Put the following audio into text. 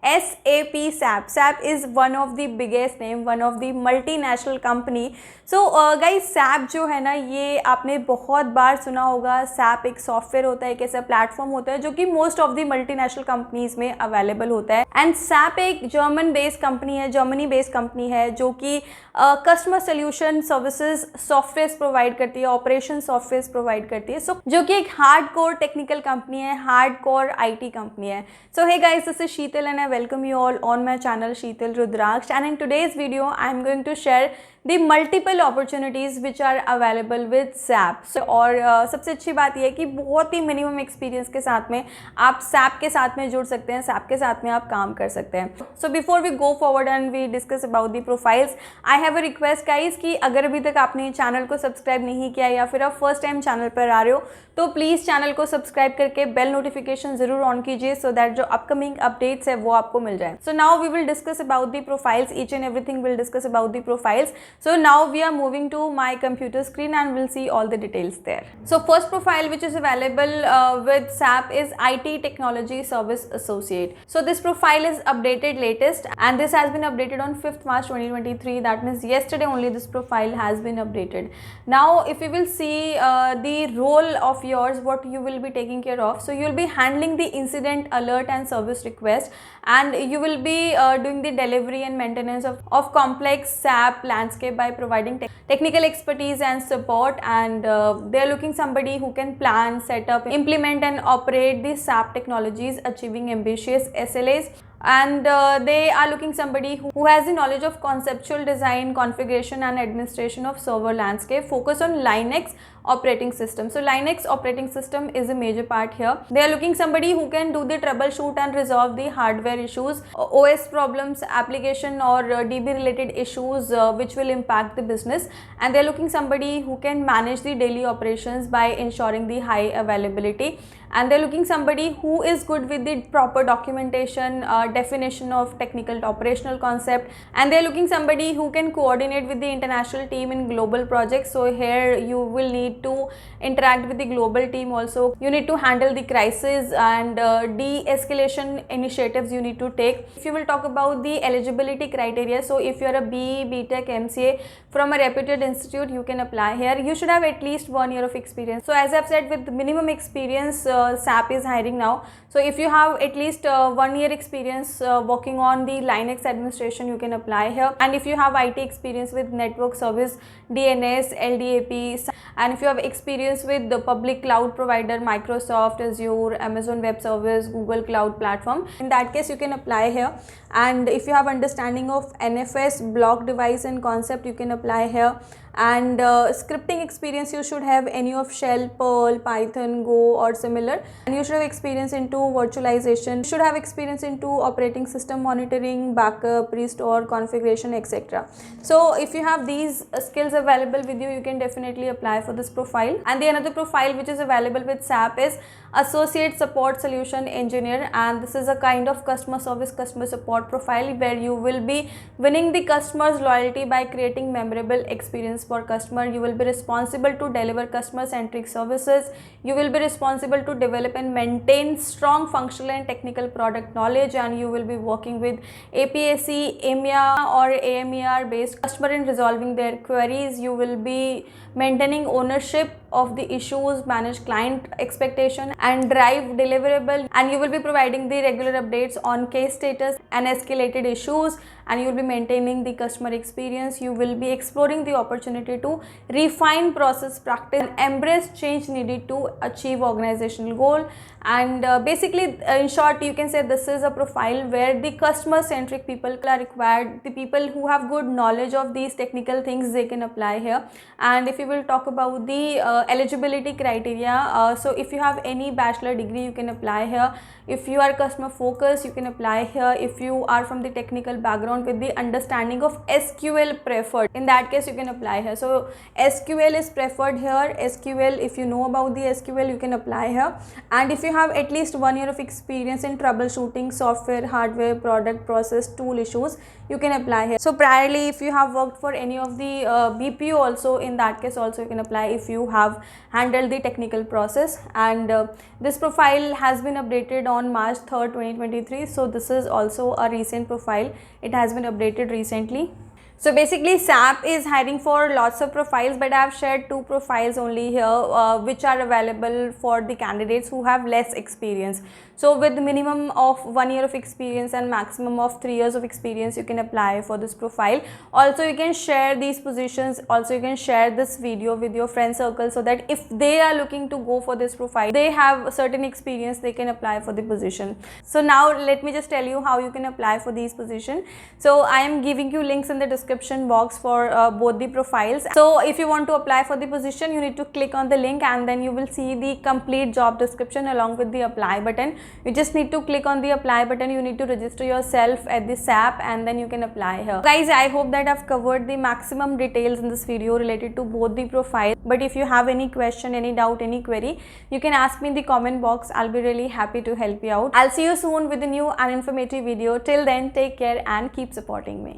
SAP SAP. SAP is one of the biggest name, one of the multinational company. So guys, SAP जो है ना, ये आपने बहुत बार सुना होगा. SAP एक सॉफ्टवेयर होता है, एक ऐसा प्लेटफॉर्म होता है जो कि most of the multinational companies में अवेलेबल होता है. एंड SAP एक जर्मन बेस्ड कंपनी है, जर्मनी बेस्ड कंपनी है, जो कि customer solution services software provide करती है, ऑपरेशन सॉफ्टवेयर प्रोवाइड करती है. सो जो कि एक हार्ड कोर टेक्निकल कंपनी है, हार्ड कोर IT कंपनी है. So hey guys, this is Sheetal and I welcome you all on my channel Sheetal Rudraksh, and in today's video I am going to share the multiple opportunities which are available with SAP. So, और सबसे अच्छी बात यह है कि बहुत ही minimum experience के साथ में आप SAP के साथ में जुड़ सकते हैं, SAP के साथ में आप काम कर सकते हैं. So before we go forward and we discuss about the profiles, I have a request guys कि अगर अभी तक आपने चैनल को सब्सक्राइब नहीं किया या फिर आप फर्स्ट टाइम चैनल पर आ रहे हो, तो प्लीज़ चैनल को सब्सक्राइब करके बेल नोटिफिकेशन ज़रूर ऑन कीजिए, सो दैट जो अपकमिंग अपडेट्स है वो आपको मिल जाए. So now we will discuss about the profiles, each and everything will discuss about the profiles. So now we are moving to my computer screen and we'll see all the details there. So first profile which is available with SAP is IT Technology Service Associate. So this profile is updated latest and this has been updated on 5th March 2023. That means yesterday only this profile has been updated. Now if we will see the role of yours, what you will be taking care of. So you will be handling the incident alert and service request, and you will be doing the delivery and maintenance of complex SAP landscape by providing technical expertise and support. And they are looking somebody who can plan, set up, implement and operate the SAP technologies, achieving ambitious SLAs. And they are looking somebody who has the knowledge of conceptual design, configuration and administration of server landscape, focus on Linux operating system. So Linux operating system is a major part here. They are looking somebody who can do the troubleshoot and resolve the hardware issues, OS problems, application or DB related issues which will impact the business. And they are looking somebody who can manage the daily operations by ensuring the high availability. And they're looking somebody who is good with the proper documentation, definition of technical operational concept. And they're looking somebody who can coordinate with the international team in global projects. So here you will need to interact with the global team also. You need to handle the crisis and de-escalation initiatives you need to take. If you will talk about the eligibility criteria, so if you're a BE, BTech, MCA from a reputed institute, you can apply here. You should have at least 1 year of experience. So as I've said, with minimum experience, SAP is hiring now. So if you have at least 1 year experience working on the Linux administration, you can apply here. And if you have IT experience with network service, DNS, LDAP, and if you have experience with the public cloud provider, Microsoft Azure, Amazon Web Service, Google Cloud Platform, in that case you can apply here. And if you have understanding of NFS, block device and concept, you can apply here. And scripting experience, you should have any of Shell, Perl, Python, Go or similar. And you should have experience into virtualization. You should have experience into operating system monitoring, backup, restore, configuration, etc. So if you have these skills available with you, you can definitely apply for this profile. And the another profile which is available with SAP is Associate Support Solution Engineer, and this is a kind of customer service, customer support profile where you will be winning the customer's loyalty by creating memorable experience for customer. You will be responsible to deliver customer centric services. You will be responsible to develop and maintain strong functional and technical product knowledge, and you will be working with APAC, EMEA or AMER based customer in resolving their queries. You will be maintaining ownership of the issues, manage client expectation and drive deliverable, and you will be providing the regular updates on case status and escalated issues, and you will be maintaining the customer experience. You will be exploring the opportunity to refine process practice and embrace change needed to achieve organizational goal. And basically, in short, you can say this is a profile where the customer centric people are required. The people who have good knowledge of these technical things, they can apply here. And if you will talk about the eligibility criteria, so if you have any bachelor degree, you can apply here. If you are customer focused, you can apply here. If you are from the technical background with the understanding of SQL preferred, in that case you can apply here. So SQL is preferred here. SQL, if you know about the SQL, you can apply here. And if you have at least 1 year of experience in troubleshooting software, hardware, product, process, tool issues, you can apply here. So priorly, if you have worked for any of the BPO also, in that case also you can apply if you have have handled the technical process. And this profile has been updated on March 3rd, 2023. So this is also a recent profile. It has been updated recently. So basically SAP is hiring for lots of profiles, but I have shared 2 profiles only here which are available for the candidates who have less experience. So with minimum of 1 year of experience and maximum of 3 years of experience, you can apply for this profile. Also you can share these positions, also you can share this video with your friend circle, so that if they are looking to go for this profile, they have a certain experience, they can apply for the position. So now let me just tell you how you can apply for these positions. So I am giving you links in the description box for both the profiles. So if you want to apply for the position, you need to click on the link and then you will see the complete job description along with the apply button. You just need to click on the apply button. You need to register yourself at the SAP and then you can apply here. Guys, I hope that I've covered the maximum details in this video related to both the profiles. But if you have any question, any doubt, any query, you can ask me in the comment box. I'll be really happy to help you out. I'll see you soon with a new and informative video. Till then, take care and keep supporting me.